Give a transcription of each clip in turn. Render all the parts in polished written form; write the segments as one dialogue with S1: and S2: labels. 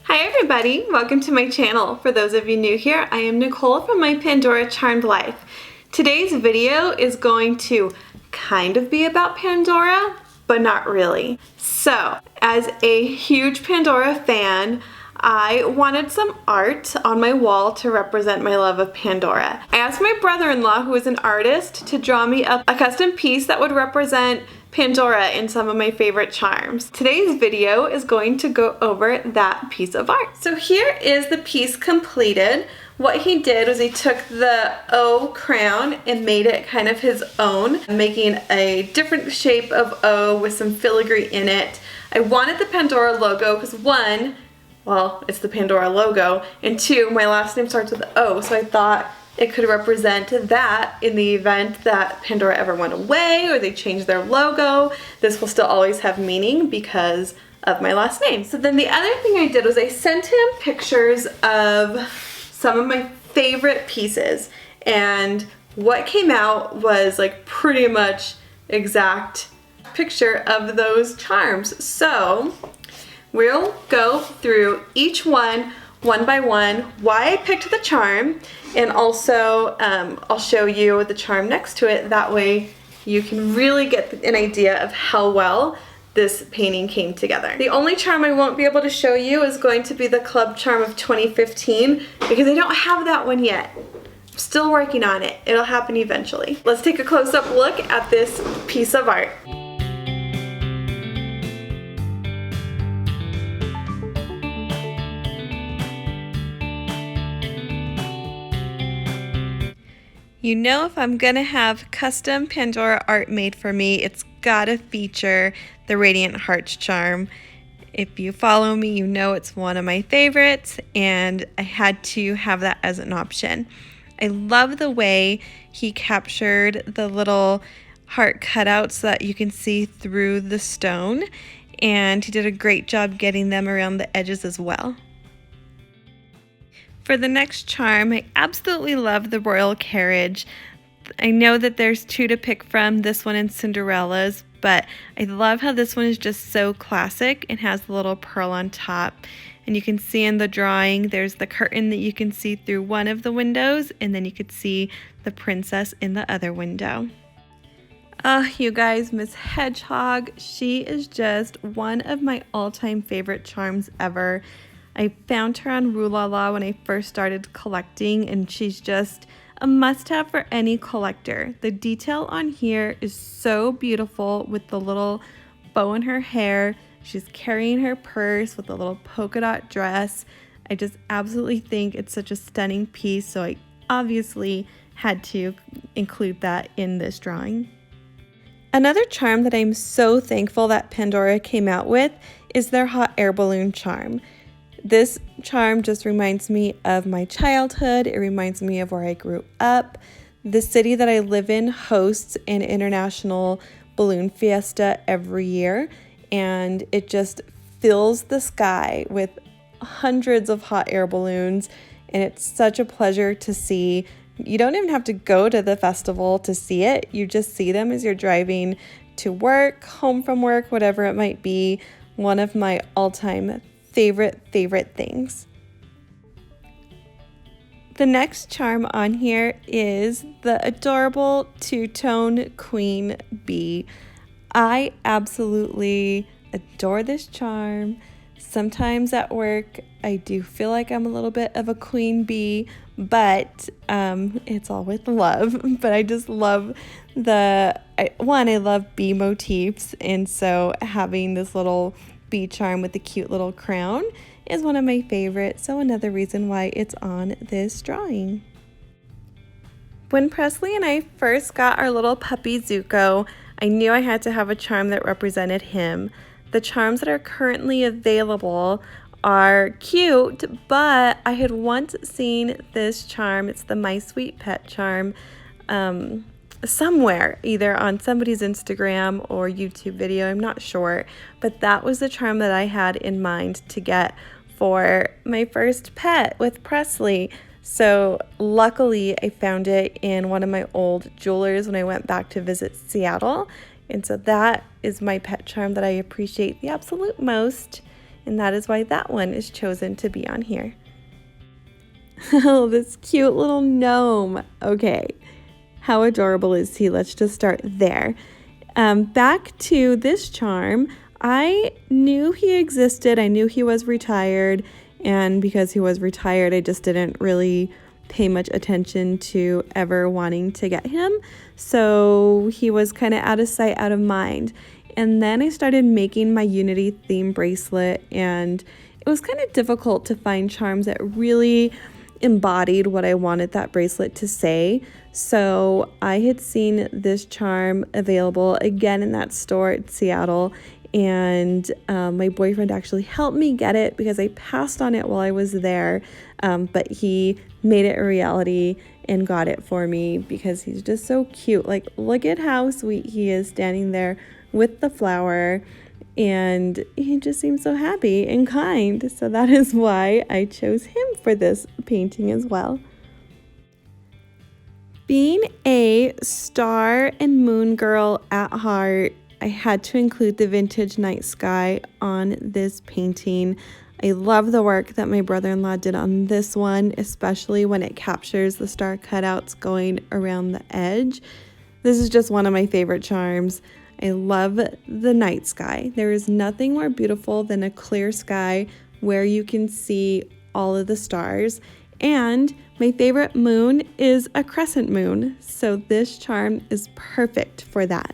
S1: Hi everybody, welcome to my channel. For those of you new here, I am Nicole from my Pandora Charmed Life. Today's video is going to kind of be about Pandora, but not really. So, as a huge Pandora fan, I wanted some art on my wall to represent my love of Pandora. I asked my brother-in-law, who is an artist, to draw me up a custom piece that would represent Pandora in some of my favorite charms. Today's video is going to go over that piece of art. So here is the piece completed. What he did was he took the O crown and made it kind of his own, making a different shape of O with some filigree in it. I wanted the Pandora logo because one, well, it's the Pandora logo, and two, my last name starts with O, so I thought it could represent that in the event that Pandora ever went away or they changed their logo. This will still always have meaning because of my last name. So then the other thing I did was I sent him pictures of some of my favorite pieces, and what came out was like pretty much exact picture of those charms. So we'll go through each one by one, why I picked the charm, and also I'll show you the charm next to it. That way you can really get an idea of how well this painting came together. The only charm I won't be able to show you is going to be the Club Charm of 2015 because I don't have that one yet. I'm still working on it. It'll happen eventually. Let's take a close-up look at this piece of art. You know, if I'm gonna have custom Pandora art made for me, it's gotta feature the Radiant Hearts charm. If you follow me, you know it's one of my favorites, and I had to have that as an option. I love the way he captured the little heart cutouts so that you can see through the stone, and he did a great job getting them around the edges as well. For the next charm, I absolutely love the royal carriage. I know that there's two to pick from, this one and Cinderella's, but I love how this one is just so classic and has the little pearl on top. And you can see in the drawing, there's the curtain that you can see through one of the windows, and then you could see the princess in the other window. Oh, you guys, Miss Hedgehog, she is just one of my all-time favorite charms ever. I found her on Rue La La when I first started collecting, and she's just a must-have for any collector. The detail on here is so beautiful with the little bow in her hair. She's carrying her purse with a little polka dot dress. I just absolutely think it's such a stunning piece, so I obviously had to include that in this drawing. Another charm that I'm so thankful that Pandora came out with is their hot air balloon charm. This charm just reminds me of my childhood. It reminds me of where I grew up. The city that I live in hosts an international balloon fiesta every year, and it just fills the sky with hundreds of hot air balloons, and it's such a pleasure to see. You don't even have to go to the festival to see it. You just see them as you're driving to work, home from work, whatever it might be. One of my all-time favorite things. The next charm on here is the adorable two-tone queen bee. I absolutely adore this charm. Sometimes at work I do feel like I'm a little bit of a queen bee, but it's all with love. But I just love I love bee motifs, and so having this little bee charm with the cute little crown is one of my favorites, so another reason why it's on this drawing. When Presley and I first got our little puppy Zuko, I knew I had to have a charm that represented him. The charms that are currently available are cute, but I had once seen this charm. It's the My Sweet Pet charm somewhere, either on somebody's Instagram or YouTube video, I'm not sure, but that was the charm that I had in mind to get for my first pet with Presley. So luckily I found it in one of my old jewelers when I went back to visit Seattle, and so that is my pet charm that I appreciate the absolute most. and that is why that one is chosen to be on here. Oh, this cute little gnome. Okay, how adorable is he? Let's just start there. Back to this charm, I knew he existed. I knew he was retired, and because he was retired, I just didn't really pay much attention to ever wanting to get him. So he was kind of out of sight, out of mind. And then I started making my Unity theme bracelet, and it was kind of difficult to find charms that really embodied what I wanted that bracelet to say. So I had seen this charm available again in that store at Seattle, and my boyfriend actually helped me get it because I passed on it while I was there, but he made it a reality and got it for me because he's just so cute. Like, look at how sweet he is standing there with the flower, and he just seems so happy and kind. So that is why I chose him for this painting as well. Being a star and moon girl at heart, I had to include the vintage night sky on this painting. I love the work that my brother-in-law did on this one, especially when it captures the star cutouts going around the edge. This is just one of my favorite charms. I love the night sky. There is nothing more beautiful than a clear sky where you can see all of the stars. And my favorite moon is a crescent moon, so this charm is perfect for that.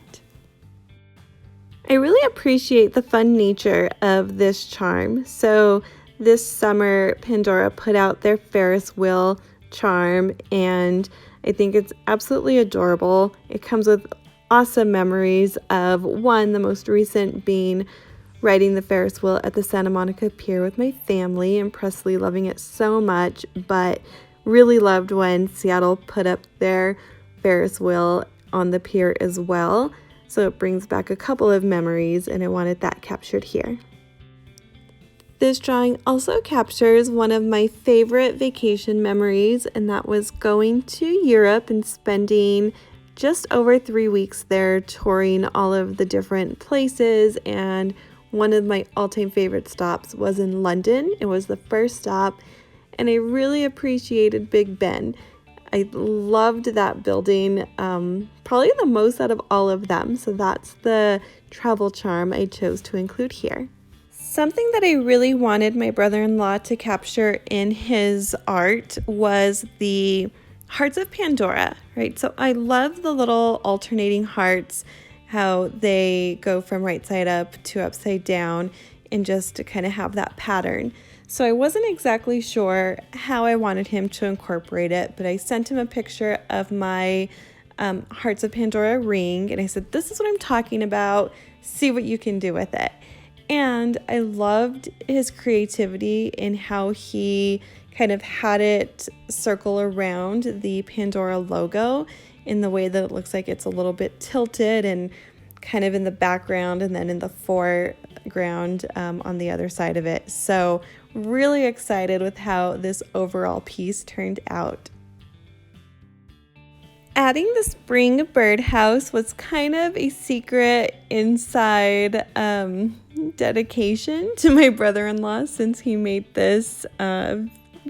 S1: I really appreciate the fun nature of this charm. So this summer, Pandora put out their Ferris wheel charm, and I think it's absolutely adorable. It comes with awesome memories of one, the most recent being riding the Ferris wheel at the Santa Monica Pier with my family, and Presley loving it so much, but really loved when Seattle put up their Ferris wheel on the pier as well. So it brings back a couple of memories, and I wanted that captured here. This drawing also captures one of my favorite vacation memories, and that was going to Europe and spending just over 3 weeks there touring all of the different places. And one of my all-time favorite stops was in London. It was the first stop, and I really appreciated Big Ben. I loved that building, probably the most out of all of them. So that's the travel charm I chose to include here. Something that I really wanted my brother-in-law to capture in his art was the hearts of Pandora, right? So I love the little alternating hearts, how they go from right side up to upside down, and just to kind of have that pattern. So I wasn't exactly sure how I wanted him to incorporate it, but I sent him a picture of my Hearts of Pandora ring, and I said, this is what I'm talking about, see what you can do with it. And I loved his creativity in how he kind of had it circle around the Pandora logo in the way that it looks like it's a little bit tilted and kind of in the background and then in the foreground on the other side of it. So really excited with how this overall piece turned out. Adding the spring birdhouse was kind of a secret inside dedication to my brother-in-law, since he made this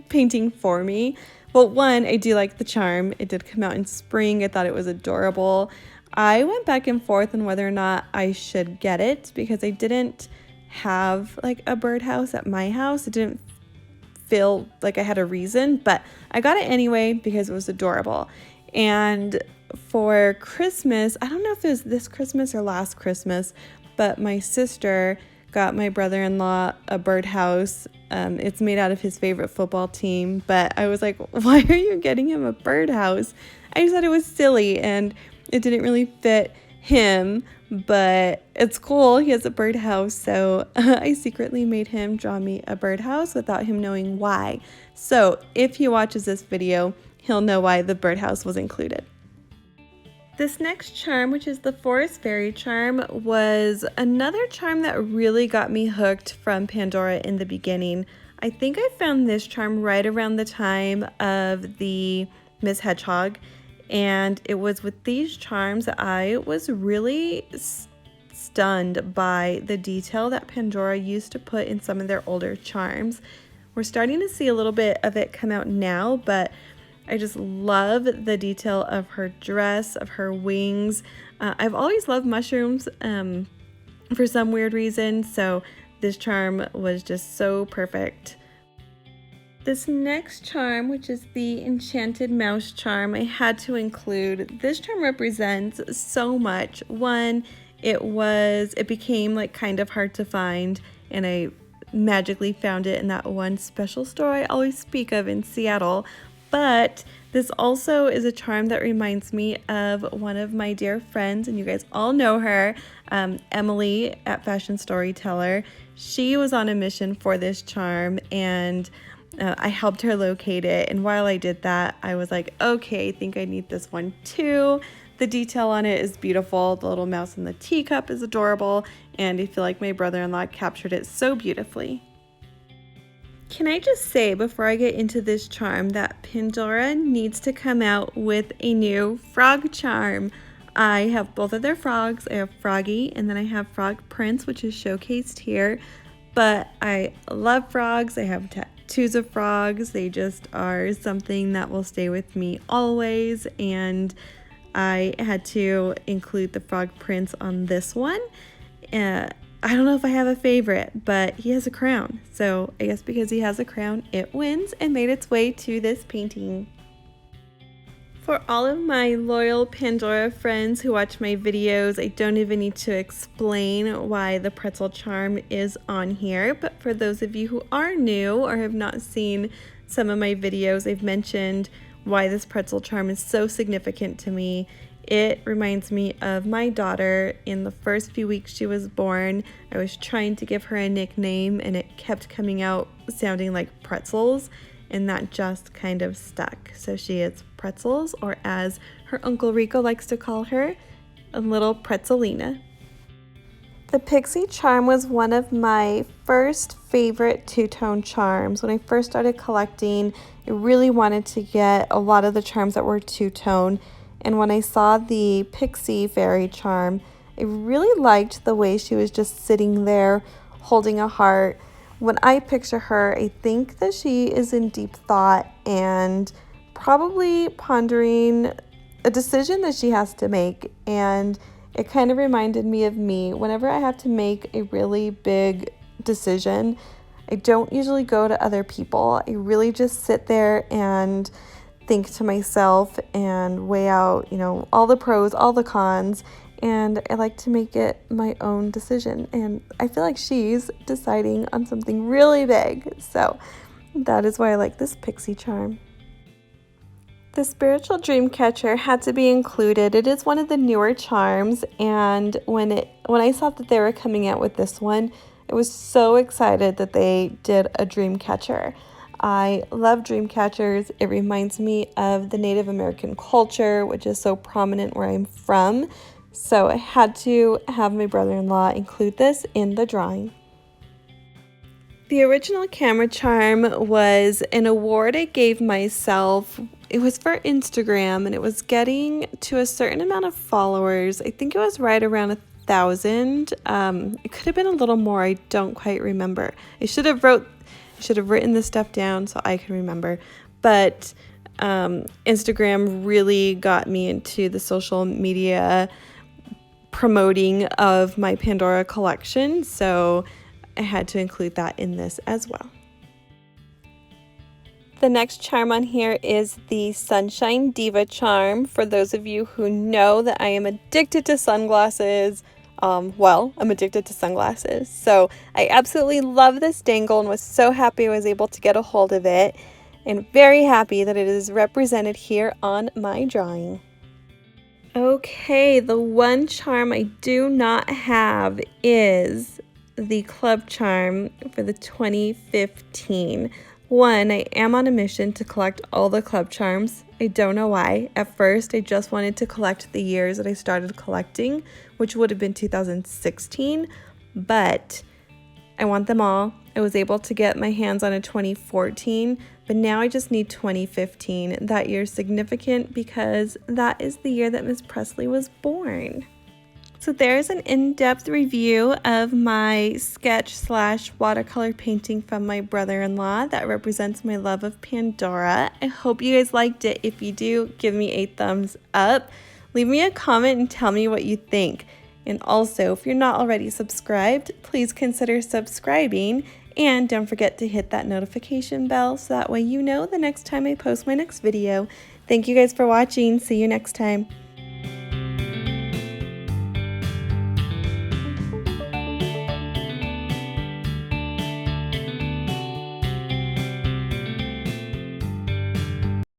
S1: painting for me. Well, one, I do like the charm. It did come out in spring. I thought it was adorable. I went back and forth on whether or not I should get it because I didn't have like a birdhouse at my house. It didn't feel like I had a reason, but I got it anyway because it was adorable. And for Christmas, I don't know if it was this Christmas or last Christmas, but my sister got my brother-in-law a birdhouse. It's made out of his favorite football team, but I was like, why are you getting him a birdhouse? I just thought it was silly and it didn't really fit him, but it's cool. He has a birdhouse, so I secretly made him draw me a birdhouse without him knowing why. So if he watches this video, he'll know why the birdhouse was included. This next charm, which is the Forest Fairy charm, was another charm that really got me hooked from Pandora in the beginning. I think I found this charm right around the time of the Miss Hedgehog, and it was with these charms that I was really stunned by the detail that Pandora used to put in some of their older charms. We're starting to see a little bit of it come out now, but I just love the detail of her dress, of her wings. I've always loved mushrooms for some weird reason, so this charm was just so perfect. This next charm, which is the Enchanted Mouse charm, I had to include. This charm represents so much. One, it became like kind of hard to find, and I magically found it in that one special store I always speak of in Seattle. But this also is a charm that reminds me of one of my dear friends, and you guys all know her, Emily at Fashion Storyteller. She was on a mission for this charm, and I helped her locate it. And while I did that, I was like, okay, I think I need this one too. The detail on it is beautiful. The little mouse in the teacup is adorable, and I feel like my brother-in-law captured it so beautifully. Can I just say before I get into this charm that Pandora needs to come out with a new frog charm. I have both of their frogs. I have Froggy, and then I have Frog Prince, which is showcased here. But I love frogs. I have tattoos of frogs. They just are something that will stay with me always, and I had to include the Frog Prince on this one. I don't know if I have a favorite, but he has a crown. So I guess because he has a crown, it wins and made its way to this painting. For all of my loyal Pandora friends who watch my videos, I don't even need to explain why the pretzel charm is on here. But for those of you who are new or have not seen some of my videos, I've mentioned why this pretzel charm is so significant to me. It reminds me of my daughter. In the first few weeks she was born, I was trying to give her a nickname, and it kept coming out sounding like pretzels, and that just kind of stuck. So she is Pretzels, or as her Uncle Rico likes to call her, a little Pretzelina. The Pixie charm was one of my first favorite two-tone charms. When I first started collecting, I really wanted to get a lot of the charms that were two-tone. And when I saw the Pixie Fairy charm, I really liked the way she was just sitting there holding a heart. When I picture her, I think that she is in deep thought and probably pondering a decision that she has to make. And it kind of reminded me of me. Whenever I have to make a really big decision, I don't usually go to other people. I really just sit there and think to myself and weigh out, all the pros, all the cons, and I like to make it my own decision. And I feel like she's deciding on something really big. So that is why I like this Pixie charm. The Spiritual Dream Catcher had to be included. It is one of the newer charms, and when I saw that they were coming out with this one, I was so excited that they did a dream catcher. I love dream catchers. It reminds me of the Native American culture, which is so prominent where I'm from. So I had to have my brother-in-law include this in the drawing. The original camera charm was an award I gave myself. It was for Instagram, and it was getting to a certain amount of followers. I think it was right around 1,000. It could have been a little more. I don't quite remember. I should have written this stuff down so I can remember. But Instagram really got me into the social media promoting of my Pandora collection, so I had to include that in this as well. The next charm on here is the Sunshine Diva charm. For those of you who know that I am addicted to sunglasses, I'm addicted to sunglasses. So I absolutely love this dangle and was so happy I was able to get a hold of it, and very happy that it is represented here on my drawing. Okay, the one charm I do not have is the club charm for the 2015. One, I am on a mission to collect all the club charms. I don't know why. At first, I just wanted to collect the years that I started collecting, which would have been 2016, but I want them all. I was able to get my hands on a 2014, but now I just need 2015. That year is significant because that is the year that Miss Presley was born. So there's an in-depth review of my sketch / watercolor painting from my brother-in-law that represents my love of Pandora. I hope you guys liked it. If you do, give me a thumbs up. Leave me a comment and tell me what you think. And also, if you're not already subscribed, please consider subscribing. And don't forget to hit that notification bell so that way you know the next time I post my next video. Thank you guys for watching. See you next time.